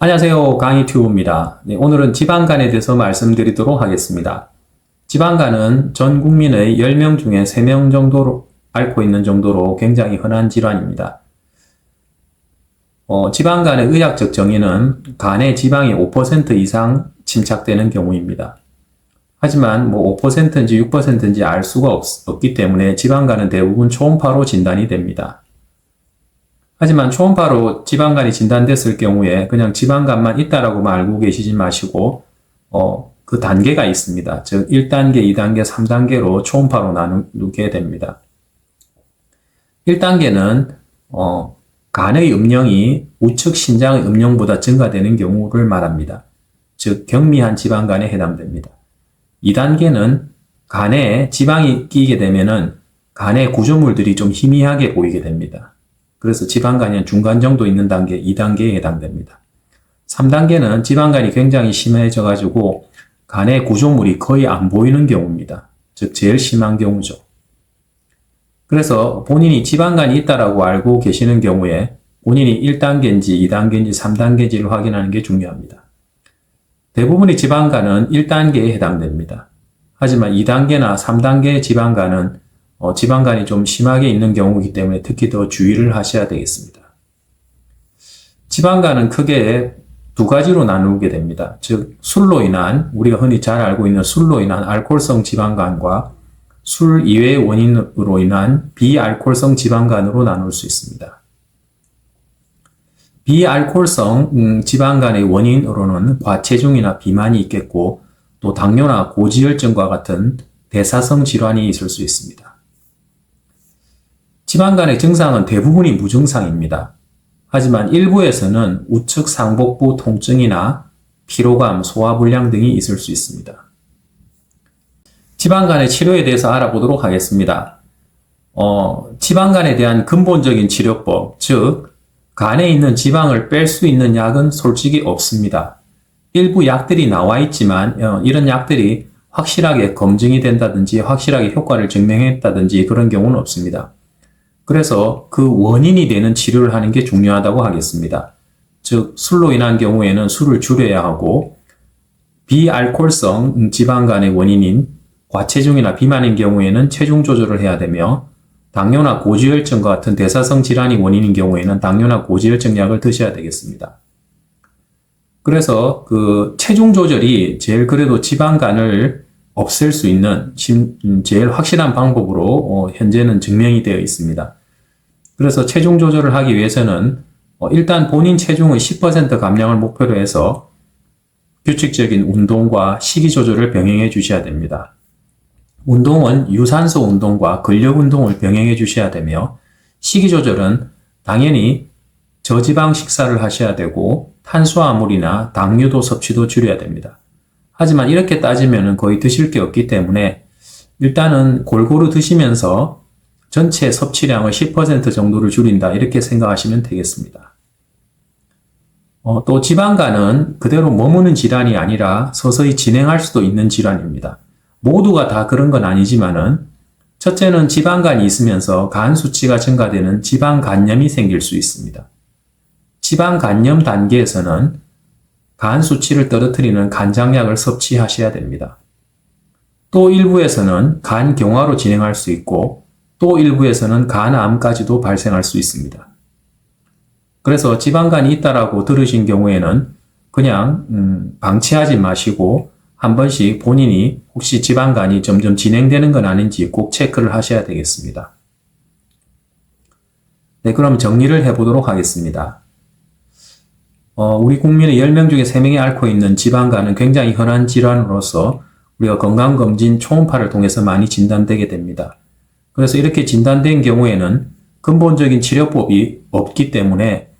안녕하세요. 강의튜브입니다. 네, 오늘은 지방간에 대해서 말씀드리도록 하겠습니다. 지방간은 전 국민의 10명 중에 3명 정도로 앓고 있는 정도로 굉장히 흔한 질환입니다. 지방간의 의학적 정의는 간에 지방이 5% 이상 침착되는 경우입니다. 하지만 5%인지 6%인지 알 수가 없기 때문에 지방간은 대부분 초음파로 진단이 됩니다. 하지만 초음파로 지방간이 진단됐을 경우에 그냥 지방간만 있다라고만 알고 계시지 마시고 그 단계가 있습니다. 즉 1단계, 2단계, 3단계로 초음파로 나누게 됩니다. 1단계는 간의 음영이 우측 신장의 음영보다 증가되는 경우를 말합니다. 즉 경미한 지방간에 해당됩니다. 2단계는 간에 지방이 끼게 되면은 간의 구조물들이 좀 희미하게 보이게 됩니다. 그래서 지방간이 중간 정도 있는 단계 2단계에 해당됩니다. 3단계는 지방간이 굉장히 심해져 가지고 간의 구조물이 거의 안 보이는 경우입니다. 즉 제일 심한 경우죠. 그래서 본인이 지방간이 있다라고 알고 계시는 경우에 본인이 1단계인지 2단계인지 3단계인지를 확인하는 게 중요합니다. 대부분의 지방간은 1단계에 해당됩니다. 하지만 2단계나 3단계의 지방간은 지방간이 좀 심하게 있는 경우이기 때문에 특히 더 주의를 하셔야 되겠습니다. 지방간은 크게 두 가지로 나누게 됩니다. 즉 술로 인한, 우리가 흔히 잘 알고 있는 술로 인한 알코올성 지방간과 술 이외의 원인으로 인한 비알코올성 지방간으로 나눌 수 있습니다. 비알코올성 지방간의 원인으로는 과체중이나 비만이 있겠고 또 당뇨나 고지혈증과 같은 대사성 질환이 있을 수 있습니다. 지방간의 증상은 대부분이 무증상입니다. 하지만 일부에서는 우측 상복부 통증이나 피로감, 소화불량 등이 있을 수 있습니다. 지방간의 치료에 대해서 알아보도록 하겠습니다. 지방간에 대한 근본적인 치료법, 즉 간에 있는 지방을 뺄 수 있는 약은 솔직히 없습니다. 일부 약들이 나와 있지만 이런 약들이 확실하게 검증이 된다든지 확실하게 효과를 증명했다든지 그런 경우는 없습니다. 그래서 그 원인이 되는 치료를 하는 게 중요하다고 하겠습니다. 즉 술로 인한 경우에는 술을 줄여야 하고 비알코올성 지방간의 원인인 과체중이나 비만인 경우에는 체중 조절을 해야 되며 당뇨나 고지혈증과 같은 대사성 질환이 원인인 경우에는 당뇨나 고지혈증 약을 드셔야 되겠습니다. 그래서 그 체중 조절이 제일 그래도 지방간을 없앨 수 있는 제일 확실한 방법으로 현재는 증명이 되어 있습니다. 그래서 체중 조절을 하기 위해서는 일단 본인 체중의 10% 감량을 목표로 해서 규칙적인 운동과 식이 조절을 병행해 주셔야 됩니다. 운동은 유산소 운동과 근력 운동을 병행해 주셔야 되며 식이 조절은 당연히 저지방 식사를 하셔야 되고 탄수화물이나 당류도 섭취도 줄여야 됩니다. 하지만 이렇게 따지면 거의 드실 게 없기 때문에 일단은 골고루 드시면서 전체 섭취량의 10% 정도를 줄인다 이렇게 생각하시면 되겠습니다. 또 지방간은 그대로 머무는 질환이 아니라 서서히 진행할 수도 있는 질환입니다. 모두가 다 그런 건 아니지만은 첫째는 지방간이 있으면서 간 수치가 증가되는 지방간염이 생길 수 있습니다. 지방간염 단계에서는 간 수치를 떨어뜨리는 간장약을 섭취하셔야 됩니다. 또 일부에서는 간경화로 진행할 수 있고 또 일부에서는 간암까지도 발생할 수 있습니다. 그래서 지방간이 있다라고 들으신 경우에는 그냥 방치하지 마시고 한 번씩 본인이 혹시 지방간이 점점 진행되는 건 아닌지 꼭 체크를 하셔야 되겠습니다. 네, 그럼 정리를 해보도록 하겠습니다. 우리 국민의 10명 중에 3명이 앓고 있는 지방간은 굉장히 흔한 질환으로서 우리가 건강검진 초음파를 통해서 많이 진단되게 됩니다. 그래서 이렇게 진단된 경우에는 근본적인 치료법이 없기 때문에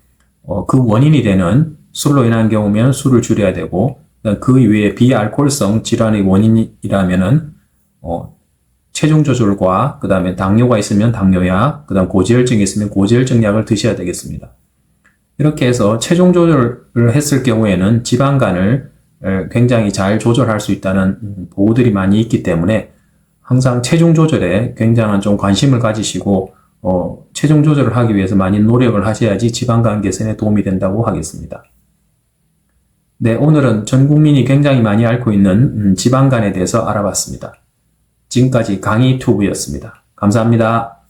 그 원인이 되는 술로 인한 경우면 술을 줄여야 되고 그 이외에 비알코올성 질환의 원인이라면은 체중 조절과 그 다음에 당뇨가 있으면 당뇨약, 그 다음 고지혈증이 있으면 고지혈증 약을 드셔야 되겠습니다. 이렇게 해서 체중 조절을 했을 경우에는 지방간을 굉장히 잘 조절할 수 있다는 보고들이 많이 있기 때문에 항상 체중 조절에 굉장한 좀 관심을 가지시고 체중 조절을 하기 위해서 많이 노력을 하셔야지 지방간 개선에 도움이 된다고 하겠습니다. 네, 오늘은 전 국민이 굉장히 많이 앓고 있는 지방간에 대해서 알아봤습니다. 지금까지 강의튜브였습니다. 감사합니다.